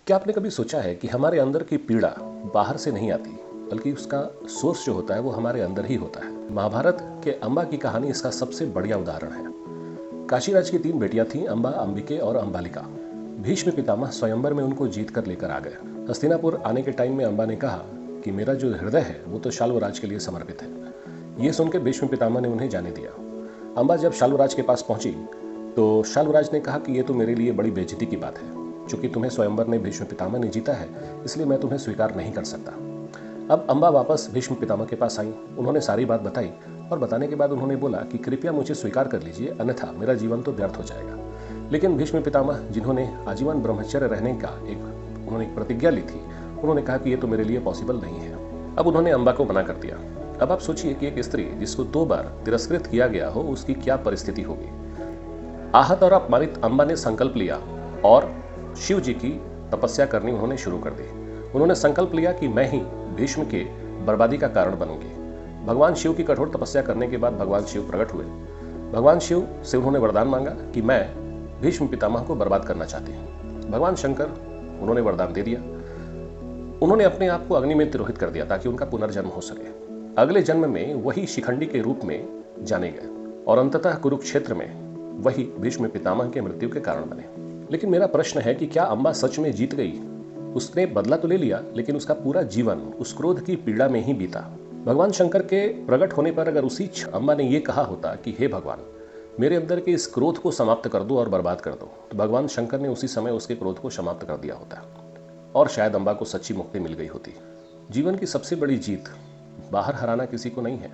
क्या आपने कभी सोचा है कि हमारे अंदर की पीड़ा बाहर से नहीं आती, बल्कि उसका सोर्स जो होता है वो हमारे अंदर ही होता है। महाभारत के अम्बा की कहानी इसका सबसे बढ़िया उदाहरण है। काशीराज की 3 बेटियां थीं, अम्बा, अंबिके और अंबालिका। भीष्म पितामह स्वयंवर में उनको जीत कर लेकर आ गए। हस्तिनापुर आने के टाइम में अम्बा ने कहा कि मेरा जो हृदय है वो तो शाल्वराज के लिए समर्पित है। ये सुनकर भीष्म पितामह ने उन्हें जाने दिया। अम्बा जब शाल्वराज के पास पहुंची तो शाल्वराज ने कहा कि ये तो मेरे लिए बड़ी बेइज्जती की बात है। चूंकि तुम्हें स्वयंवर ने भीष्म पितामह ने जीता है, इसलिए मैं तुम्हें स्वीकार नहीं कर सकता। अब अम्बा वापस भीष्म पितामह के पास आई। उन्होंने सारी बात बताई और बताने के बाद उन्होंने बोला कि कृपया मुझे स्वीकार कर लीजिए, अन्यथा मेरा जीवन तो व्यर्थ हो जाएगा। लेकिन भीष्म पितामह, जिन्होंने आजीवन ब्रह्मचर्य रहने का उन्होंने एक प्रतिज्ञा ली थी, उन्होंने कहा कि ये तो मेरे लिए पॉसिबल नहीं है। अब उन्होंने अम्बा को मना कर दिया। अब आप सोचिए कि एक स्त्री जिसको 2 बार तिरस्कृत किया गया हो, उसकी क्या परिस्थिति होगी। आहत और अपमानित अम्बा ने संकल्प लिया और शिव जी की तपस्या करनी उन्होंने शुरू कर दी। उन्होंने संकल्प लिया कि मैं ही भीष्म के बर्बादी का कारण बनूंगी। भगवान शिव की कठोर तपस्या करने के बाद भगवान शिव प्रकट हुए। भगवान शिव से उन्होंने वरदान मांगा कि मैं भीष्म पितामह को बर्बाद करना चाहती हूँ। भगवान शंकर उन्होंने वरदान दे दिया। उन्होंने अपने आप को अग्नि में तिरोहित कर दिया ताकि उनका पुनर्जन्म हो सके। अगले जन्म में वही शिखंडी के रूप में जाने गए और अंततः कुरुक्षेत्र में वही भीष्म पितामह के मृत्यु के कारण बने। लेकिन मेरा प्रश्न है कि क्या अम्बा सच में जीत गई? उसने बदला तो ले लिया, लेकिन उसका पूरा जीवन उस क्रोध की पीड़ा में ही बीता। भगवान शंकर के प्रकट होने पर अगर उसी अम्बा ने ये कहा होता कि हे भगवान, मेरे अंदर के इस क्रोध को समाप्त कर दो और बर्बाद कर दो, तो भगवान शंकर ने उसी समय उसके क्रोध को समाप्त कर दिया होता और शायद अम्बा को सच्ची मुक्ति मिल गई होती। जीवन की सबसे बड़ी जीत बाहर हराना किसी को नहीं है,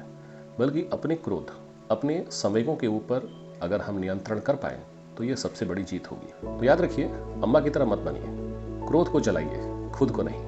बल्कि अपने क्रोध, अपने संवेगों के ऊपर अगर हम नियंत्रण कर पाए तो ये सबसे बड़ी जीत होगी। तो याद रखिए, अम्बा की तरह मत बनिए। क्रोध को जलाइए, खुद को नहीं।